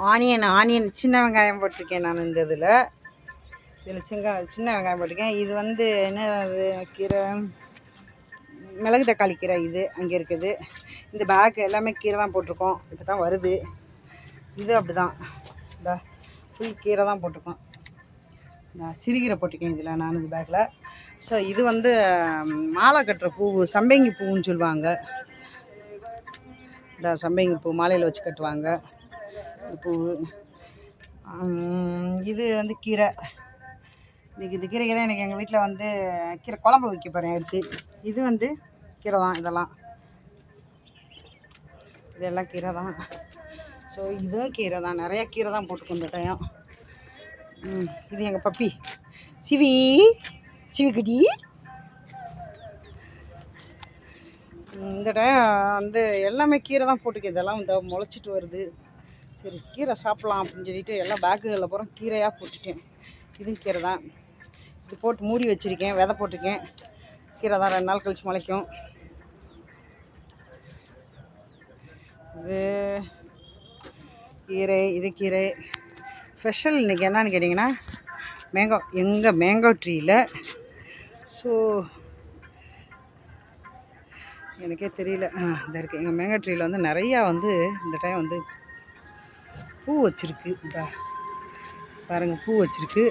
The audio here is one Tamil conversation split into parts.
ஆனியன் சின்ன வெங்காயம் போட்டிருக்கேன் நான் இந்த இதில் சின்ன வெங்காயம் போட்டிருக்கேன். இது வந்து என்ன கீரை, மிளகு தக்காளி கீரை. இது அங்கே இருக்குது. இந்த பேக் எல்லாமே கீரை தான் போட்டிருக்கோம். இப்போ தான் வருது. இது அப்படி தான், இந்த ஃபுல் கீரை தான் போட்டிருக்கோம். நான் சிறுகீரை போட்டிருக்கேன் இதில் நான் இந்த பேக்கில். ஸோ இது வந்து மாலை கட்டுற பூ, சம்பங்கி பூன்னு சொல்லுவாங்க. இந்த சம்பங்கி பூ மாலையில் வச்சு கட்டுவாங்க பூ. இது வந்து கீரை. இன்றைக்கி இந்த கீரைகள் எனக்கு எங்கள் வீட்டில் வந்து கீரை குழம்பு வைக்க போகிறேன் எடுத்து. இது வந்து கீரை தான், இதெல்லாம் கீரை தான். ஸோ இதுவும் கீரை தான், நிறையா கீரை தான் போட்டுக்கோங்க இந்த டைம். இது எங்கள் பப்பி சிவிக்குட்டி. இந்த டைம் வந்து எல்லாமே கீரை தான் போட்டுக்க. இதெல்லாம் இந்த முளைச்சிட்டு வருது. சரி கீரை சாப்பிட்லாம் அப்படின்னு சொல்லிட்டு எல்லாம் பேக்குகளில் போகிறோம் கீரையாக போட்டுட்டேன். இதுவும் கீரை தான். இது போட்டு மூடி வச்சுருக்கேன், விதை போட்டிருக்கேன். கீரை தான் 2 நாள் கழிச்சு முளைக்கும். இது கீரை ஸ்பெஷல் இன்றைக்கி என்னான்னு கேட்டிங்கன்னா மேங்கோ. எங்கள் மேங்கோ ட்ரீயில், ஸோ எனக்கே தெரியல, இந்த இருக்குது எங்கள் மேங்கோ ட்ரீயில் வந்து நிறையா வந்து இந்த டைம் வந்து பூ வச்சுருக்கு. இந்த பாருங்கள் பூ வச்சுருக்கு.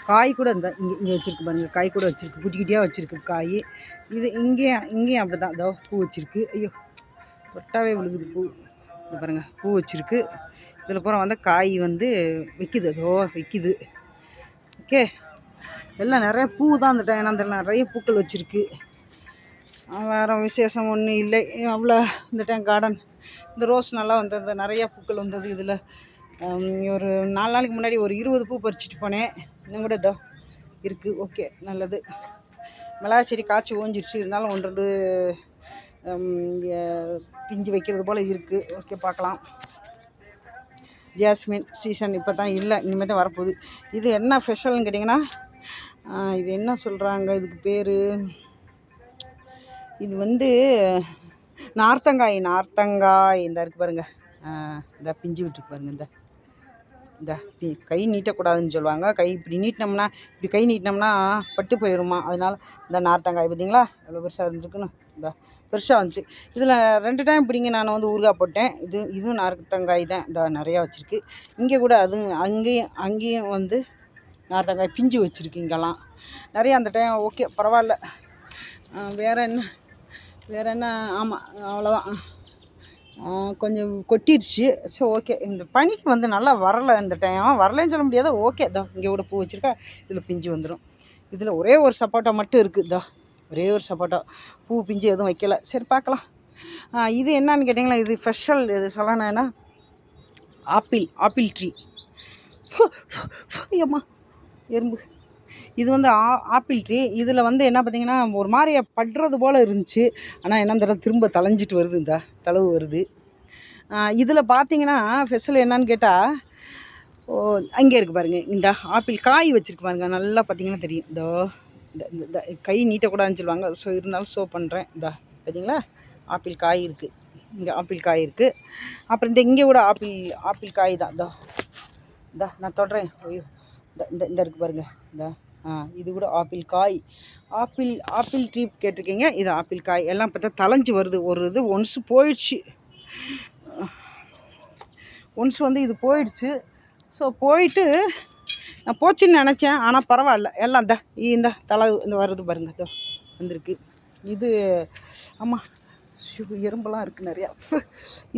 காய் கூட இந்த இங்கே வச்சுருக்கு பாருங்கள். காய் கூட வச்சுருக்கு, குட்டி குட்டியாக வச்சுருக்கு காய். இது இங்கேயும் அப்படி தான் இதோ பூ வச்சுருக்கு. ஐயோ தொட்டாவே விழுகுது பூ. இது பாருங்கள் பூ வச்சுருக்கு. இதில் பூரா வந்து காய் வந்து விற்கிது, அதோ விற்கிது. ஓகே, எல்லாம் நிறைய பூ தான் இந்த டைம். அந்த நிறைய பூக்கள் வச்சுருக்கு. வேறு விசேஷம் ஒன்றும் இல்லை. அவ்வளோ இந்த டைம் கார்டன் இந்த ரோஸ் நல்லா வந்தது, நிறையா பூக்கள் வந்தது. இதில் ஒரு 4 நாளைக்கு முன்னாடி ஒரு 20 பூ பறிச்சிட்டு போனேன். இன்னும் கூட இதோ இருக்குது. ஓகே, நல்லது. மிளகா செடி காய்ச்சி ஓஞ்சிருச்சு, இருந்தாலும் 1-2 பிஞ்சு வைக்கிறது போல் இருக்குது. ஓகே, பார்க்கலாம். ஜாஸ்மின் சீசன் இப்போ தான் இல்லை, இனிமேல் தான் வரப்போகுது. இது என்ன ஸ்பெஷல்னு கேட்டிங்கன்னா, இது என்ன சொல்கிறாங்க இதுக்கு பேர், இது வந்து நார்த்தங்காய். இந்த இருக்குது பாருங்கள், இந்த பிஞ்சு விட்டுருக்கு பாருங்கள். இந்த கை நீட்டக்கூடாதுன்னு சொல்லுவாங்க. கை இப்படி நீட்டினோம்னா, இப்படி கை நீட்டினோம்னா பட்டு போயிடுமா. அதனால் இந்த நார்த்தங்காய் பார்த்திங்களா எவ்வளோ பெருசாக இருந்துருக்குன்னு. இந்த பெருசாக வந்துச்சு. இதில் 2 டைம் இப்படிங்க நான் வந்து ஊறுகாய் போட்டேன். இதுவும் நார்த்தங்காய் தான். இந்த நிறையா வச்சுருக்கு. இங்கே கூட அங்கேயும் வந்து நார்த்தங்காய் பிஞ்சு வச்சுருக்கு. இங்கெல்லாம் நிறையா அந்த டைம். ஓகே, பரவாயில்ல. வேறு என்ன ஆமாம், அவ்வளோதான். கொஞ்சம் கொட்டிடுச்சு. ஸோ ஓகே, இந்த பனிக்கு வந்து நல்லா வரலை இந்த டைம். வரலைன்னு சொல்ல முடியாது. ஓகே, இதோ இங்கே கூட பூ வச்சுருக்கா. இதில் பிஞ்சு வந்துடும். இதில் ஒரே ஒரு சப்போட்டா மட்டும் இருக்குது. இதோ ஒரே ஒரு சப்போட்டா, பூ பிஞ்சு எதுவும் வைக்கலை. சரி பார்க்கலாம். இது என்னான்னு கேட்டிங்களா, இது ஸ்பெஷல். இது சொல்லணும்னா ஆப்பிள் ட்ரீ. ஐயம்மா எறும்பு. இது வந்து ஆப்பிள் ட்ரீ. இதில் வந்து என்ன பார்த்திங்கன்னா ஒரு மாதிரி படுறது போல் இருந்துச்சு. ஆனால் என்ன தடவை திரும்ப தளைஞ்சிட்டு வருது, இந்த தளவு வருது. இதில் பார்த்திங்கன்னா ஸ்பெஷல் என்னான்னு கேட்டால், அங்கே இருக்குது பாருங்கள். இந்த ஆப்பிள் காய் வச்சுருக்கு பாருங்கள். நல்லா பார்த்திங்கன்னா தெரியும். இதோ இந்த கை நீட்டக்கூடாதுன்னு சொல்லுவாங்க. ஸோ இருந்தாலும் ஷோ பண்ணுறேன். இதா பார்த்திங்களா, ஆப்பிள் காய் இருக்குது. இங்கே ஆப்பிள் காய் இருக்குது. அப்புறம் இங்கே கூட ஆப்பிள் காய் தான். இதா நான் தொடுறேன். ஐயோ, இந்த இருக்குது பாருங்கள். இது கூட ஆப்பிள் காய். ஆப்பிள் ட்ரீ கேட்டிருக்கீங்க. இது ஆப்பிள் காய். எல்லாம் பார்த்தா தளைஞ்சு வருது. ஒரு இது ஒன்ஸ் போயிடுச்சு. வந்து இது போயிடுச்சு. ஸோ போயிட்டு நான் போச்சுன்னு நினச்சேன். ஆனால் பரவாயில்ல, எல்லாம் இந்த தலை இந்த வருது பாருங்கள். இதோ வந்திருக்கு. இது ஆமாம், எறும்பெல்லாம் இருக்குது நிறையா.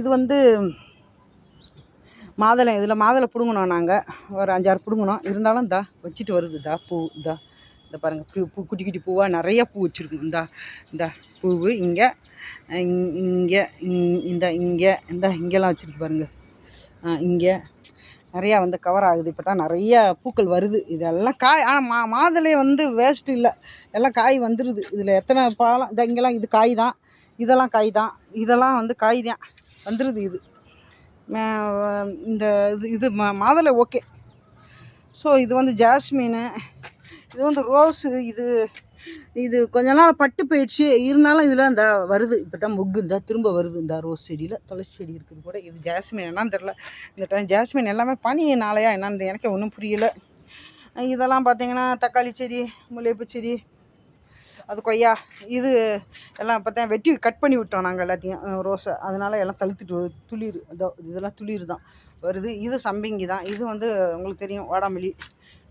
இது வந்து மாதுளை. இதில் மாதுளை பிடுங்கணும். நாங்கள் ஒரு 5-6 பிடுங்கணும். இருந்தாலும் வச்சுட்டு வருது. பூ இந்த பாருங்கள். பூ குட்டி குட்டி பூவாக நிறையா பூ வச்சுருக்கு. இந்த பூவு இங்கெல்லாம் வச்சுருக்கு பாருங்கள். இங்கே நிறையா வந்து கவர் ஆகுது. இப்போ தான் நிறையா பூக்கள் வருது. இதெல்லாம் காய். ஆனால் மாதுளை வந்து வேஸ்ட்டு இல்லை, எல்லாம் காய் வந்துடுது. இதில் எத்தனை பழம். இங்கெல்லாம் இது காய் தான். இதெல்லாம் காய் தான். இதெல்லாம் வந்து காய் தான் வந்துடுது. இந்த இது மாதுளை. ஓகே. ஸோ இது வந்து ஜாஸ்மின். இது வந்து ரோஸு. இது இது கொஞ்ச நாள் பட்டு போயிடுச்சு. இருந்தாலும் இதில் இந்த வருது. இப்போ தான் மொக்கு இந்த திரும்ப வருது. இந்த ரோஸ் செடியில் துளசி செடி இருக்குது கூட. இது ஜாஸ்மின் என்னன்னு தெரில. இந்த டைம் ஜாஸ்மின் எல்லாமே பனினாலையா என்னன்னு எனக்கே ஒன்றும் புரியல. இதெல்லாம் பார்த்தீங்கன்னா தக்காளி செடி, முல்லைப்பூ செடி, அது கொய்யா, இது எல்லாம் இப்போ தான் வெட்டி கட் பண்ணி விட்டோம் நாங்கள் எல்லாத்தையும் ரோஸை. அதனால் எல்லாம் தழுத்துட்டு துளிர் இதெல்லாம் துளிர் தான் வருது. இது சம்பங்கி தான். இது வந்து உங்களுக்கு தெரியும் வாடாமல்லி.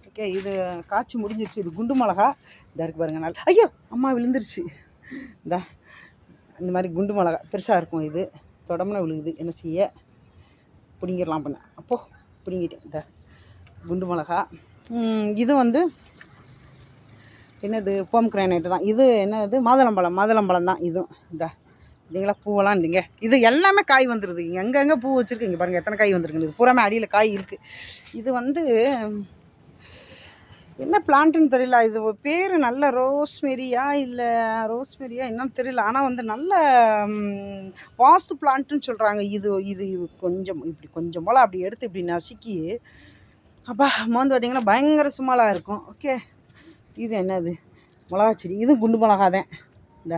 ஓகே, இது காய்ச்சி முடிஞ்சிருச்சு. இது குண்டு மிளகா. இதாக இருக்குது பாருங்கள். நாள் ஐயோ அம்மா விழுந்துருச்சு. இந்த மாதிரி குண்டு மிளகா பெருசாக இருக்கும். இது தொடம்னா விழுகுது. என்ன செய்ய, பிடிங்கிடலாம் பண்ணேன். அப்போது பிடிங்கிட்டேன். இந்த குண்டு மிளகா. இது வந்து என்னது, போம் கிரானைட்டு தான். இது என்னது, மாதுளம்பழம் தான். இதுவும் பார்த்தீங்களா, பூவெல்லாம் இருந்தீங்க. இது எல்லாமே காய் வந்துடுது. எங்கெங்கே பூ வச்சுருக்கு இங்கே பாருங்கள், எத்தனை காய் வந்துருக்குது. இது பூராமே அடியில் காய் இருக்குது. இது வந்து என்ன பிளான்ட்டுன்னு தெரியல. இது பேர் நல்ல ரோஸ்மெரியா என்னன்னு தெரியல. ஆனால் வந்து நல்ல வாஸ்து பிளான்ட்டுன்னு சொல்கிறாங்க. இது கொஞ்சம் இப்படி கொஞ்சம் போல் அப்படி எடுத்து இப்படி நசுக்கி அப்பா மோந்து பார்த்திங்கன்னா பயங்கர சும்மாலாக இருக்கும். ஓகே, இது என்னது, மிளகா செடி. இதுவும் குண்டு மிளகா தான். இந்த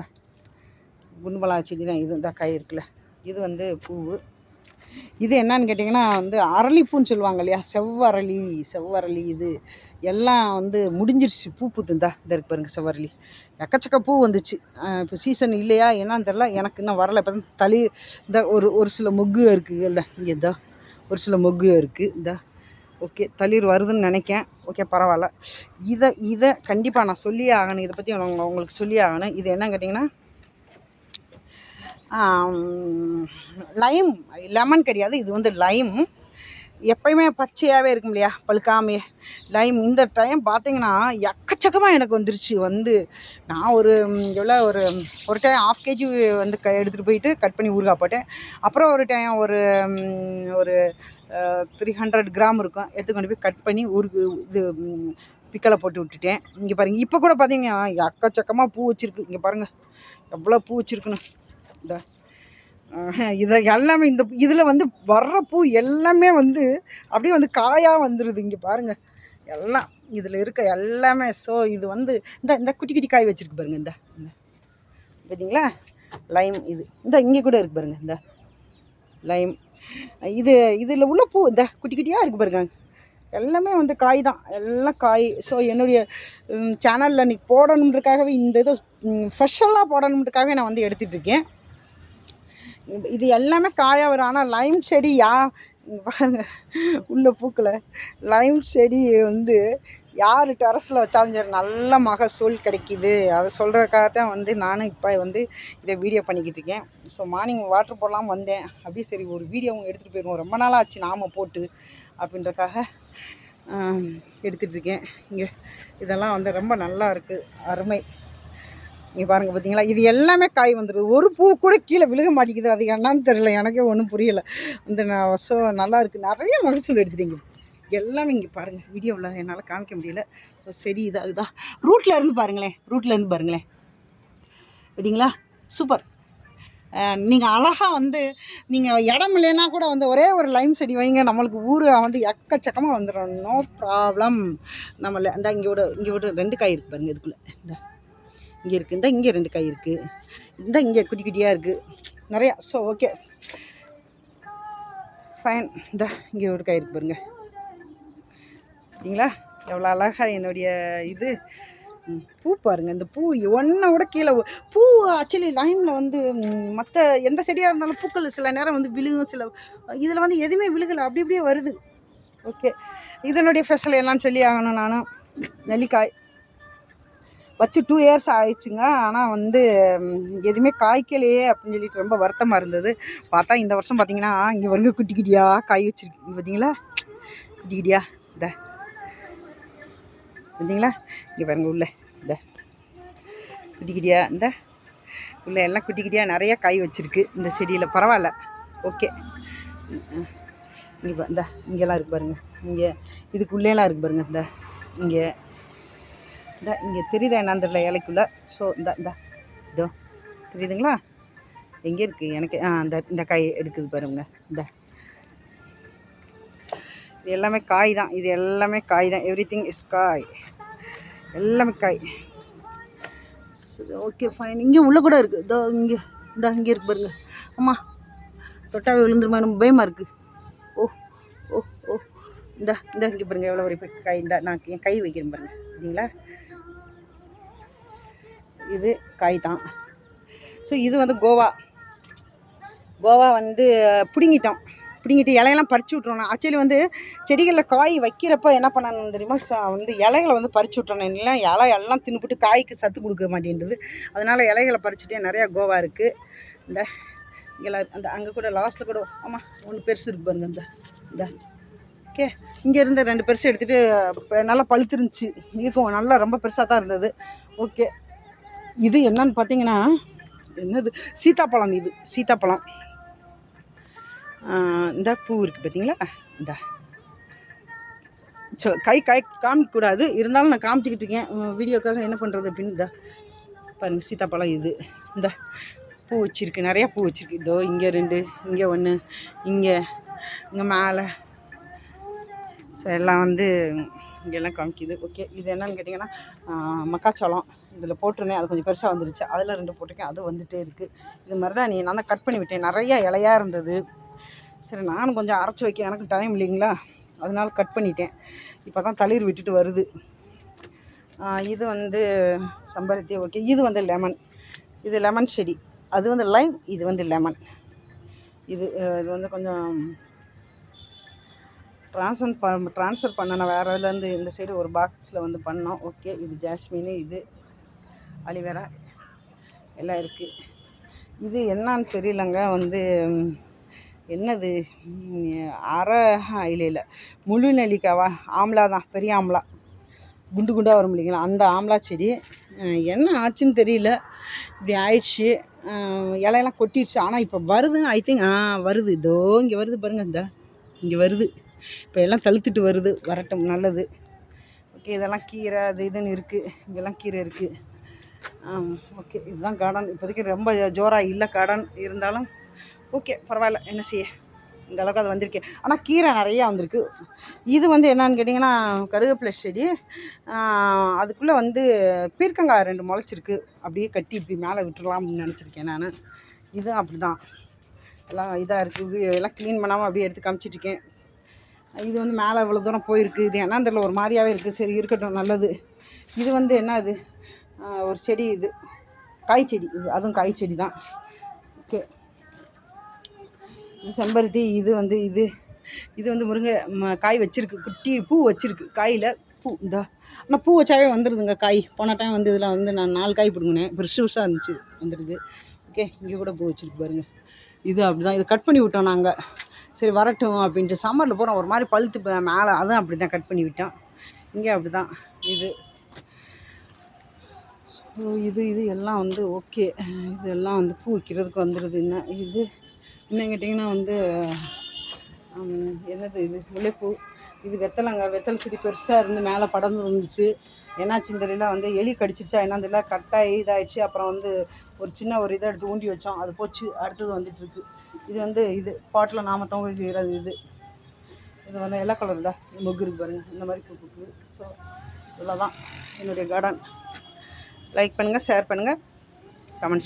குண்டு மிளகா செடி தான். இது இந்த காய் இருக்குல்ல, இது வந்து பூவு. இது என்னன்னு கேட்டிங்கன்னா வந்து அரளிப்பூன்னு சொல்லுவாங்க இல்லையா, செவ்வரளி. இது எல்லாம் வந்து முடிஞ்சிருச்சு. பூ பூத்துந்தா இந்த இருக்கு பாருங்க. செவ்வரளி எக்கச்சக்க பூ வந்துச்சு. இப்போ சீசன் இல்லையா என்னன்னு தெரில, எனக்கு இன்னும் வரலை. இப்போ தான் இந்த ஒரு சில மொக்கு இருக்குது இல்லை இங்கே. இந்த ஒரு சில மொக்கு இருக்குது. இந்த ஓகே, தளிர் வருதுன்னு நினைக்கேன். ஓகே, பரவாயில்ல. இதை கண்டிப்பாக நான் சொல்லியே ஆகணும். இதை பற்றி உங்களுக்கு சொல்லியே ஆகணும். இது என்னன்னு கேட்டிங்கன்னா லெமன் கிடையாது. இது வந்து லைம். எப்பயுமே பச்சையாகவே இருக்கும் இல்லையா, பழுக்காமையே லைம். இந்த டைம் பார்த்தீங்கன்னா எக்கச்சக்கமாக எனக்கு வந்துருச்சு. நான் ஒரு டைம் 1/2 kg வந்து எடுத்துகிட்டு போயிட்டு கட் பண்ணி ஊறுகாய் போட்டேன். அப்புறம் ஒரு டைம் ஒரு 300 கிராம் இருக்கும், எடுத்துக்கொண்டு போய் கட் பண்ணி இது பிக்கலை போட்டு விட்டுட்டேன். இங்கே பாருங்கள், இப்போ கூட பார்த்தீங்கன்னா எக்கச்சக்கமாக பூ வச்சுருக்கு. இங்கே பாருங்கள் எவ்வளோ பூ வச்சுருக்குன்னு. இதை எல்லாமே இதில் வந்து வர்ற பூ எல்லாமே வந்து அப்படியே வந்து காயாக வந்துடுது. இங்கே பாருங்கள், எல்லாம் இதில் இருக்க எல்லாமே. ஸோ இது வந்து இந்த குட்டி குட்டி காய் வச்சுருக்கு பாருங்கள். இந்த பார்த்தீங்களா, லைம். இது இங்கே கூட இருக்குது பாருங்கள். இந்த லைம். இதில் உள்ள பூ குட்டி குட்டியாக இருக்குது பாருங்க. எல்லாமே வந்து காய் தான், எல்லாம் காய். ஸோ என்னுடைய சேனலில் இன்றைக்கி போடணுன்றக்காகவே இந்த இதை ஸ்பெஷலாக போடணுன்றக்காகவே நான் வந்து எடுத்துகிட்ருக்கேன். இது எல்லாமே காயாக வரும். ஆனால் லைம் செடி பாருங்க உள்ள பூக்களை, லைம் செடி வந்து யார் டெரஸில் வச்சாலும் சரி நல்ல மகசூல் கிடைக்கிது. அதை சொல்கிறதுக்காக தான் வந்து நானும் இப்போ வந்து இதை வீடியோ பண்ணிக்கிட்டு இருக்கேன். ஸோ மார்னிங் வாட்டர் போடலாம் வந்தேன். அப்படியே சரி ஒரு வீடியோவும் எடுத்துகிட்டு போயிடுவோம், ரொம்ப நாளாக ஆச்சு நாம போட்டு அப்படின்றக்காக எடுத்துகிட்ருக்கேன். இங்கே இதெல்லாம் வந்து ரொம்ப நல்லா இருக்குது, அருமை. இங்கே பாருங்கள், பார்த்தீங்களா, இது எல்லாமே காய் வந்துடுது. ஒரு பூ கூட கீழே விழுக மாட்டேங்குது. அது என்னன்னு தெரியல, எனக்கே ஒன்றும் புரியலை. ஸோ நல்லா இருக்குது, நிறைய மகசூல் எடுத்துட்டீங்க. எல்லாமே இங்கே பாருங்கள், வீடியோவில் என்னால் காமிக்க முடியல. சரி, இதாக ரூட்டில் இருந்து பாருங்களேன், பார்த்தீங்களா, சூப்பர். நீங்கள் அழகாக வந்து நீங்கள் இடம் இல்லைன்னா கூட வந்து ஒரே ஒரு லைம் செடி வைங்க, நம்மளுக்கு ஊர் வந்து எக்கச்சக்கமாக வந்துடும், நோ ப்ராப்ளம். நம்மள இங்கே விட 2 காய் இருக்குது பாருங்கள். இதுக்குள்ளே இங்கே இருக்குது, இங்கே 2 காய் இருக்குது, இங்கே குட்டி குட்டியாக இருக்குது நிறையா. So okay, fine. இங்கே ஒரு காய் இருக்குது பாருங்கள். சரிங்களா, எவ்வளோ அழகாக என்னுடைய இது பூ பாருங்கள். இந்த பூ ஒன்றை விட கீழே பூ. ஆக்சுவலி லைமில் வந்து மற்ற எந்த செடியாக இருந்தாலும் பூக்கள் சில நேரம் வந்து விழுகும், சில இதில் வந்து எதுவுமே விழுகலை, அப்படி அப்படியே வருது. ஓகே, இதனுடைய ஸ்பெஷல் என்னன்னு சொல்லி ஆகணும். நானும் நெல்லிக்காய் வச்சு 2 இயர்ஸ் ஆயிடுச்சுங்க. ஆனால் வந்து எதுவுமே காய்க்கலையே அப்படின்னு சொல்லிட்டு ரொம்ப வருத்தமாக இருந்தது. பார்த்தா இந்த வருஷம் பார்த்திங்கன்னா இங்கே வருங்க குட்டி குட்டியாக காய் வச்சுருக்கு. பார்த்தீங்களா, குட்டி குட்டியாக பார்த்தீங்களா, இங்கே பாருங்கள் உள்ள குட்டி குட்டியாக உள்ள எல்லாம் குட்டி குட்டியாக நிறைய காய் வச்சுருக்கு இந்த செடியில். பரவாயில்ல, ஓகே. இங்கே இங்கெல்லாம் இருக்குது பாருங்கள். இங்கே இதுக்குள்ளேலாம் இருக்குது பாருங்கள். இங்கே தெரியுதா என்னன்னு தெரியல இலைக்குள்ளே. ஸோ இதோ தெரியுதுங்களா, எங்கே இருக்குது எனக்கு இந்த காய் எடுக்குது பாருங்க. இது எல்லாமே காய் தான், எவ்ரி திங் இஸ் காய், எல்லாமே காய். Okay fine. இங்கே உள்ளே கூட இருக்குது. இதோ இங்கே இருக்கு பாருங்க. அம்மா தொட்டாவே விழுந்துருமா, நம்ம பயமாக இருக்குது. ஓ ஓ ஓ இங்கே பாருங்கள் எவ்வளோ ஒரு காய். நான் என் கை வைக்கிறேன் பாருங்கள். சரிங்களா, இது காய் தான். ஸோ இது வந்து கோவா வந்து பிடுங்கிட்டு இலையெல்லாம் பறித்து விட்ருவோம். ஆக்சுவலி வந்து செடிகளில் காய் வைக்கிறப்போ என்ன பண்ணணும் தெரியுமா, வந்து இலைகளை வந்து பறித்து விட்றணும். இல்லை இலை எல்லாம் தின்னுபிட்டு காய்க்கு சத்து கொடுக்க மாட்டேன்றது. அதனால் இலைகளை பறிச்சுட்டே நிறையா கோவா இருக்குது. இந்த இங்கெல்லாம் அந்த அங்கே கூட லாஸ்ட்டில் கூட ஆமாம் ஒன்று பெருசு இருக்குது பாருங்க. இந்த ஓகே, இங்கே இருந்த 2 பெருசு எடுத்துகிட்டு நல்லா பழுத்துருந்துச்சு. இருக்கும் நல்லா ரொம்ப பெருசாக தான் இருந்தது. ஓகே, இது என்னன்னு பார்த்தீங்கன்னா, என்னது சீத்தாப்பழம். இது சீத்தாப்பழம். இந்த பூ இருக்குது பார்த்தீங்களா. இந்த கை காமிக்கக்கூடாது, இருந்தாலும் நான் காமிச்சிக்கிட்டு இருக்கேன் வீடியோக்காக. என்ன பண்ணுறது அப்படின்னு இந்த பாருங்கள் சீத்தாப்பழம். இது இந்த பூ வச்சுருக்கு, நிறையா பூ வச்சுருக்கு. இதோ இங்கே 2, இங்கே 1, இங்கே மேலே. ஸோ எல்லாம் வந்து இங்கெல்லாம் காமிக்குது. ஓகே, இது என்னன்னு கேட்டிங்கன்னா மக்காச்சோளம். இதில் போட்டிருந்தேன், அது கொஞ்சம் பெருசாக வந்துருச்சு. அதில் 2 போட்டிருக்கேன், அது வந்துகிட்டே இருக்குது. இது மாதிரி தான் நான் தான் கட் பண்ணி விட்டேன். நிறையா இலையாக இருந்தது. சரி, நானும் கொஞ்சம் அரைச்சி வைக்க எனக்கு டைம் இல்லைங்களா, அதனால கட் பண்ணிட்டேன். இப்போ தான் தளிர் விட்டுட்டு வருது. இது வந்து செம்பருத்தி. ஓகே, இது வந்து லெமன். இது லெமன் செடி. அது வந்து லைம், இது வந்து லெமன். இது வந்து கொஞ்சம் ட்ரான்ஸ்ஃபர் பண்ணணும் வேறு இதுலேருந்து இந்த சைடு ஒரு பாக்ஸில் வந்து பண்ணோம். ஓகே, இது ஜாஸ்மின், இது அலிவேரா எல்லாம் இருக்குது. இது என்னான்னு தெரியலங்க, வந்து என்னது இல்லை முழு நெல்லிக்காவா, ஆம்லா தான், பெரிய ஆம்லா, குண்டு குண்டாக வரும் இல்லைங்களா, அந்த ஆம்லா செடி. என்ன ஆச்சுன்னு தெரியல, இப்படி ஆயிடுச்சு. இலையெல்லாம் கொட்டிடுச்சு. ஆனால் இப்போ வருதுங்க, ஐ திங்க் வருது. இதோ இங்கே வருது பாருங்கள். இங்கே வருது. இப்போ எல்லாம் தழுத்துட்டு வருது. வரட்டும், நல்லது. ஓகே, இதெல்லாம் கீரை அது இதுன்னு இருக்குது. இங்கெல்லாம் கீரை இருக்குது. ஓகே, இதுதான் கார்டன். இப்போதைக்கு ரொம்ப ஜோராக இல்லை கார்டன், இருந்தாலும் ஓகே பரவாயில்ல, என்ன செய்ய, இந்த அளவுக்கு அது வந்திருக்கேன். ஆனால் கீரை நிறையா வந்திருக்கு. இது வந்து என்னன்னு கேட்டிங்கன்னா கருவேப்பிலை செடி. அதுக்குள்ளே வந்து பீர்க்கங்காய் 2 முளைச்சிருக்கு. அப்படியே கட்டி இப்படி மேலே விட்டுடலாம் அப்படின்னு நினச்சிருக்கேன் நான். இது அப்படி தான் எல்லாம் இதாக இருக்குது. எல்லாம் க்ளீன் பண்ணாமல் அப்படியே எடுத்து காமிச்சிட்ருக்கேன். இது வந்து மேலே இவ்வளோ தூரம் போயிருக்கு. இது என்னன்னு தெரியல, ஒரு மாதிரியாகவே இருக்குது. சரி இருக்கட்டும், நல்லது. இது வந்து என்ன, இது ஒரு செடி. இது காய் செடி. இது அதுவும் காய் செடி தான். ஓகே, இது செம்பருத்தி. இது வந்து இது வந்து முருங்கை காய் வச்சுருக்கு. குட்டி பூ வச்சுருக்கு. காயில் பூ இந்த ஆனால் பூ வச்சாவே வந்துடுதுங்க காய். போன டைம் வந்து இதில் வந்து நான் 4 காய் பிடுங்கினேன். பெருசாக இருந்துச்சு, வந்துடுது. ஓகே, இங்கே கூட பூ வச்சுருக்கு பாருங்கள். இது அப்படி தான். இது கட் பண்ணி விட்டோம் நாங்கள். சரி வரட்டும் அப்படின்ட்டு. சம்மரில் போகிறோம், ஒரு மாதிரி பழுத்து மேலே, அதுவும் அப்படி தான் கட் பண்ணி விட்டோம். இங்கே அப்படி தான். இது எல்லாம் வந்து ஓகே. இதெல்லாம் வந்து பூ வைக்கிறதுக்கு வந்துடுது. இது என்ன கேட்டிங்கன்னா வந்து என்னது, இது முல்லைப்பூ. இது வெத்தலை செடி பெருசாக இருந்து மேலே படர்ந்து இருந்துச்சு. என்னாச்சுன்னு தெரியல, வந்து எலி கடிச்சிருச்சா என்னன்னு தெரியல, கட்டாகி இதாகிடுச்சு. அப்புறம் வந்து ஒரு சின்ன ஒரு இதை எடுத்து ஊண்டி வச்சோம், அது போச்சு. அடுத்தது வந்துட்டுருக்கு. இது வந்து இது பாட்டில் நாம் தொங்க வைக்கிறது. இது வந்து எல்லா கலரில் மொக்கு இருக்குது பாருங்கள். இந்த மாதிரி பூ பூக்குது. ஸோ இவ்வளோ தான் என்னுடைய கார்டன். லைக் பண்ணுங்கள், ஷேர் பண்ணுங்கள், கமெண்ட்ஸ்